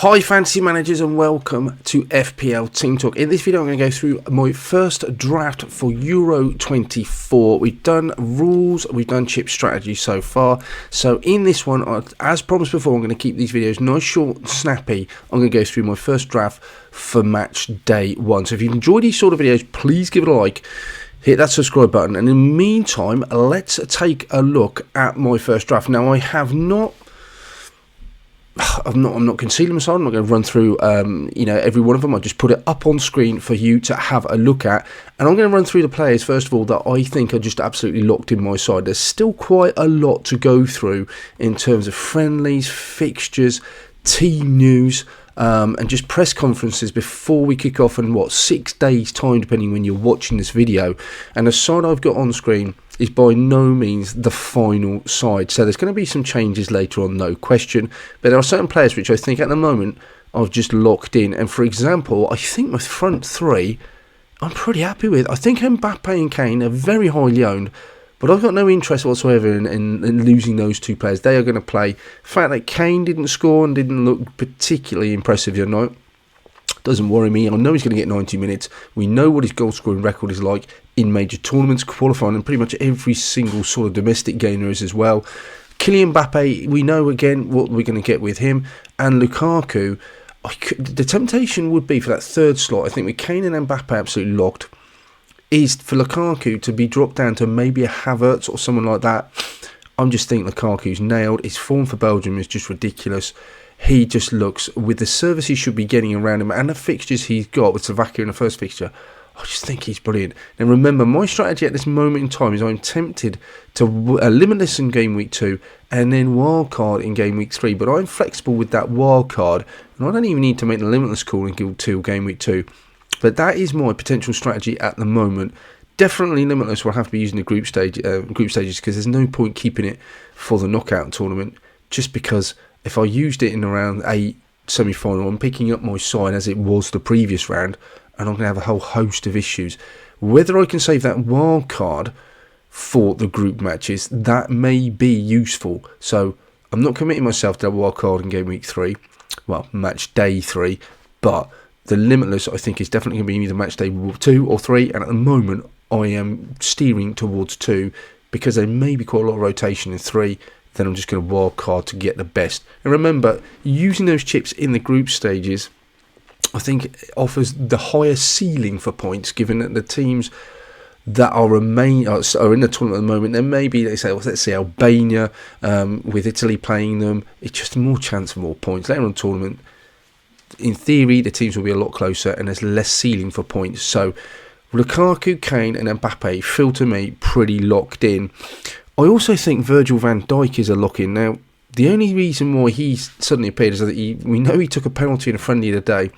Hi fantasy managers and welcome to FPL Team Talk. In this video I'm going to go through my first draft for Euro 24. We've done rules, we've done chip strategy so far. So in this one, as promised before, I'm going to keep these videos nice, short and snappy. I'm going to go through my first draft for match day 1. So if you've enjoyed these sort of videos, please give it a like. Hit that subscribe button. And in the meantime, let's take a look at my first draft. Now I'm not concealing myself. I'm not going to run through, every one of them. I'll just put it up on screen for you to have a look at. And I'm going to run through the players, first of all, that I think are just absolutely locked in my side. There's still quite a lot to go through in terms of friendlies, fixtures, team news, and just press conferences before we kick off in, 6 days' time, depending when you're watching this video. And the side I've got on screen is by no means the final side. So there's going to be some changes later on, no question. But there are certain players which I think at the moment I've just locked in. And for example, I think my front three I'm pretty happy with. I think Mbappe and Kane are very highly owned. But I've got no interest whatsoever in losing those two players. They are going to play. The fact that Kane didn't score and didn't look particularly impressive the other night doesn't worry me. I know he's going to get 90 minutes. We know what his goal scoring record is like in major tournaments, qualifying, and pretty much every single sort of domestic game there is as well. Kylian Mbappe, we know again what we're going to get with him. And Lukaku, the temptation would be for that third slot, I think with Kane and Mbappe absolutely locked, is for Lukaku to be dropped down to maybe a Havertz or someone like that. I'm just thinking Lukaku's nailed. His form for Belgium is just ridiculous. He just looks, with the service he should be getting around him and the fixtures he's got with Slovakia in the first fixture, I just think he's brilliant. And remember, my strategy at this moment in time is I'm tempted to limitless in game week 2 and then wildcard in game week 3. But I'm flexible with that wildcard, and I don't even need to make the limitless call in guild 2 game week 2. But that is my potential strategy at the moment. Definitely limitless will have to be using the group stages because there's no point keeping it for the knockout tournament. Just because if I used it in around a semi-final, I'm picking up my side as it was the previous round, and I'm going to have a whole host of issues. Whether I can save that wild card for the group matches, that may be useful. So I'm not committing myself to that wild card in game week 3, well, match day 3, but the limitless, I think, is definitely going to be either match day 2 or 3, and at the moment, I am steering towards 2 because there may be quite a lot of rotation in 3. Then I'm just going to wild card to get the best. And remember, using those chips in the group stages, I think offers the highest ceiling for points, given that the teams that are in the tournament at the moment, there may be, let's say Albania, with Italy playing them, it's just more chance for more points. Later on in the tournament, in theory, the teams will be a lot closer and there's less ceiling for points. So Lukaku, Kane and Mbappe feel to me pretty locked in. I also think Virgil van Dijk is a lock-in. Now, the only reason why he's suddenly appeared is that we know he took a penalty in a friendly today.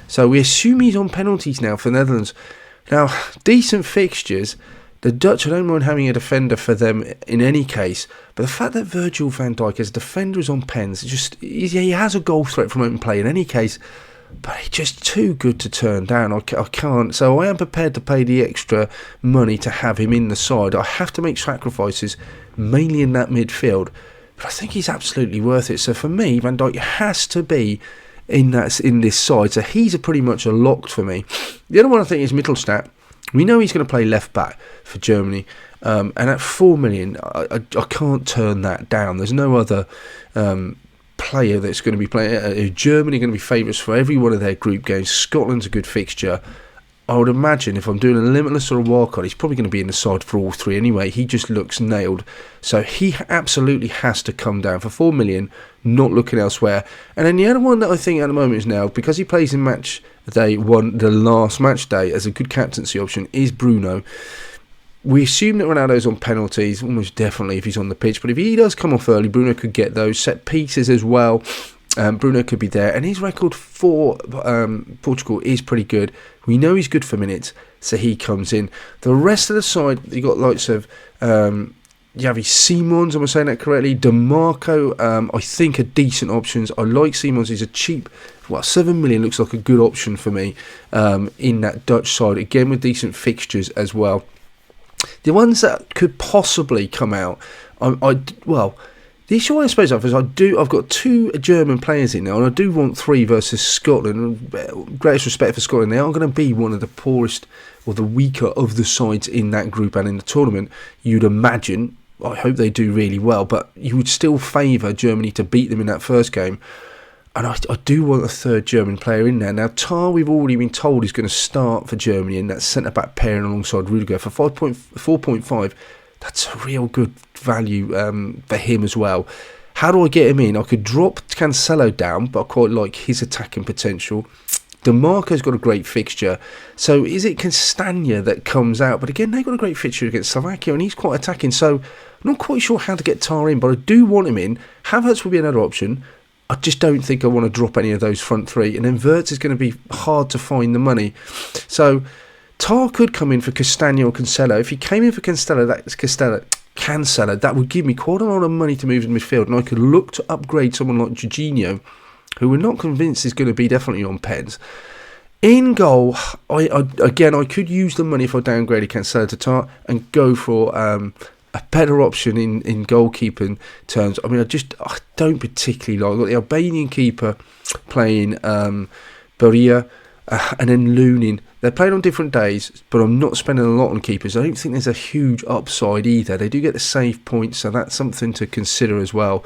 So we assume he's on penalties now for the Netherlands. Now, decent fixtures. The Dutch, I don't mind having a defender for them in any case. But the fact that Virgil van Dijk as a defender is on pens, he has a goal threat from open play in any case. But he's just too good to turn down. I can't. So I am prepared to pay the extra money to have him in the side. I have to make sacrifices, mainly in that midfield. But I think he's absolutely worth it. So for me, Van Dijk has to be in this side. So he's pretty much a locked for me. The other one I think is Mittelstadt. We know he's going to play left back for Germany. And at 4 million, I can't turn that down. There's no other player that's going to be playing. Germany are going to be favourites for every one of their group games. Scotland's a good fixture. I would imagine if I'm doing a limitless or a wildcard, he's probably going to be in the side for all 3 anyway. He just looks nailed. So he absolutely has to come down for 4 million, not looking elsewhere. And then the other one that I think at the moment is now, because he plays in match day 1, the last match day, as a good captaincy option, is Bruno. We assume that Ronaldo's on penalties, almost definitely if he's on the pitch. But if he does come off early, Bruno could get those set pieces as well. Bruno could be there. And his record for Portugal is pretty good. We know he's good for minutes, so he comes in. The rest of the side, you got likes of Javi Simons, am I saying that correctly? DeMarco, I think are decent options. I like Simons. He's a cheap, 7 million looks like a good option for me in that Dutch side. Again, with decent fixtures as well. The ones that could possibly come out, The issue I suppose is I've got 2 German players in now, and I do want 3 versus Scotland. Greatest respect for Scotland, they are going to be one of the poorest or the weaker of the sides in that group and in the tournament. You'd imagine, I hope they do really well, but you would still favour Germany to beat them in that first game. And I do want a 3rd German player in there. Now, Tar, we've already been told, is going to start for Germany in that centre-back pairing alongside Rudiger for 4.5. That's a real good value for him as well. How do I get him in? I could drop Cancelo down, but I quite like his attacking potential. DeMarco's got a great fixture. So is it Castagna that comes out? But again, they've got a great fixture against Slovakia, and he's quite attacking. So I'm not quite sure how to get Tar in, but I do want him in. Havertz will be another option. I just don't think I want to drop any of those front 3. And then Wirtz is going to be hard to find the money. So Tar could come in for Castagna or Cancelo. If he came in for Cancelo, that would give me quite a lot of money to move in midfield, and I could look to upgrade someone like Jorginho, who we're not convinced is going to be definitely on pens. In goal, I could use the money if I downgraded Cancelo to Tar and go for a better option in goalkeeping terms. I mean, I don't particularly like. I've got the Albanian keeper playing Beria and then Lunin. They're playing on different days, but I'm not spending a lot on keepers. I don't think there's a huge upside either. They do get the save points, so that's something to consider as well.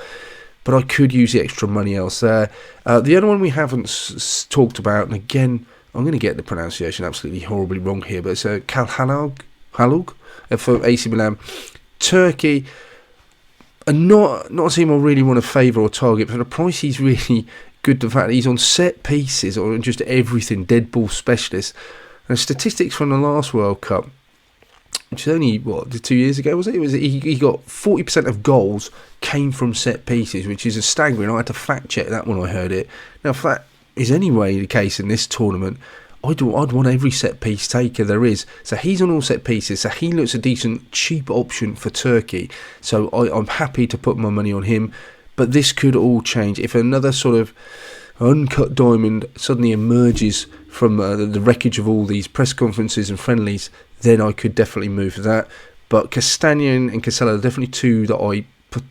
But I could use the extra money elsewhere. The other one we haven't talked about, and again, I'm going to get the pronunciation absolutely horribly wrong here, but it's Halug for AC Milan. Turkey, and not a team I really want to favour or target, but the price he's really good. The fact that he's on set pieces or just everything, dead ball specialist. And statistics from the last World Cup, which is only 2 years ago, was it? He got 40% of goals came from set pieces, which is a staggering. I had to fact check that when I heard it. Now, if that is anyway the case in this tournament, I'd want every set piece taker there is. So he's on all set pieces, so he looks a decent, cheap option for Turkey. So I'm happy to put my money on him. But this could all change. If another sort of uncut diamond suddenly emerges from the wreckage of all these press conferences and friendlies, then I could definitely move for that. But Castagna and Cancelo are definitely 2 that I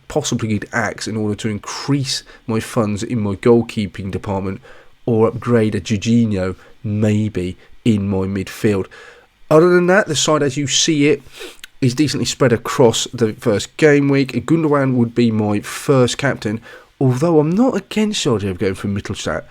possibly could axe in order to increase my funds in my goalkeeping department, or upgrade a Jorginho maybe in my midfield. Other than that, the side as you see it is decently spread across the first game week. Gundogan would be my first captain, although I'm not against the idea of going for Mittelstadt.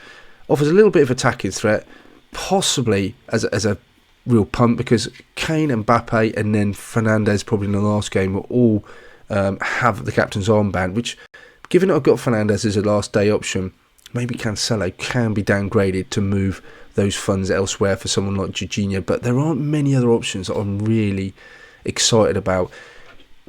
Offers a little bit of attacking threat, possibly as a real punt, because Kane, Mbappe and then Fernandes probably in the last game will all have the captain's armband, which, given that I've got Fernandes as a last day option, maybe Cancelo can be downgraded to move those funds elsewhere for someone like Jorginho. But there aren't many other options that I'm really excited about.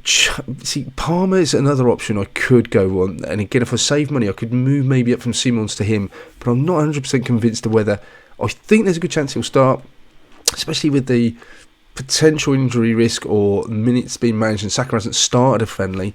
See, Palmer is another option I could go on, and again, if I save money I could move maybe up from Simons to him, but I'm not 100% convinced of whether. I think there's a good chance he'll start, especially with the potential injury risk or minutes being managed, and Saka hasn't started a friendly.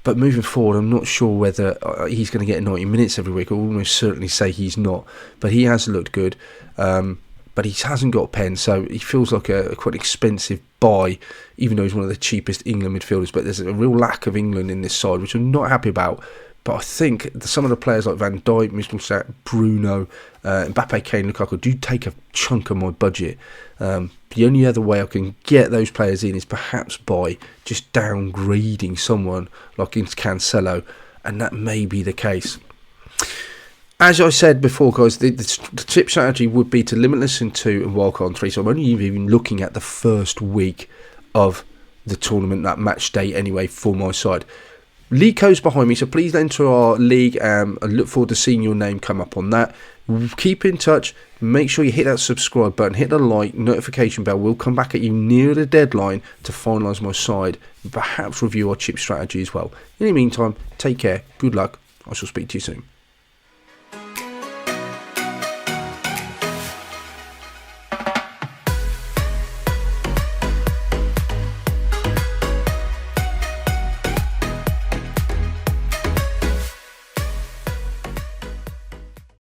But moving forward, I'm not sure whether he's going to get 90 minutes every week. I'll almost certainly say he's not, but he has looked good. But he hasn't got a pen, so he feels like a quite expensive buy, even though he's one of the cheapest England midfielders. But there's a real lack of England in this side, which I'm not happy about. But I think some of the players like Van Dijk, Mittelstadt, Bruno, Mbappe, Kane, Lukaku do take a chunk of my budget. The only other way I can get those players in is perhaps by just downgrading someone like Cancelo, and that may be the case. As I said before, guys, the tip strategy would be to limitless in 2 and wildcard in 3. So I'm only even looking at the first week of the tournament, that match day anyway, for my side. League code's behind me, so please enter our league. I look forward to seeing your name come up on that. Keep in touch. Make sure you hit that subscribe button, hit the like, notification bell. We'll come back at you near the deadline to finalise my side and perhaps review our chip strategy as well. In the meantime, take care, good luck. I shall speak to you soon.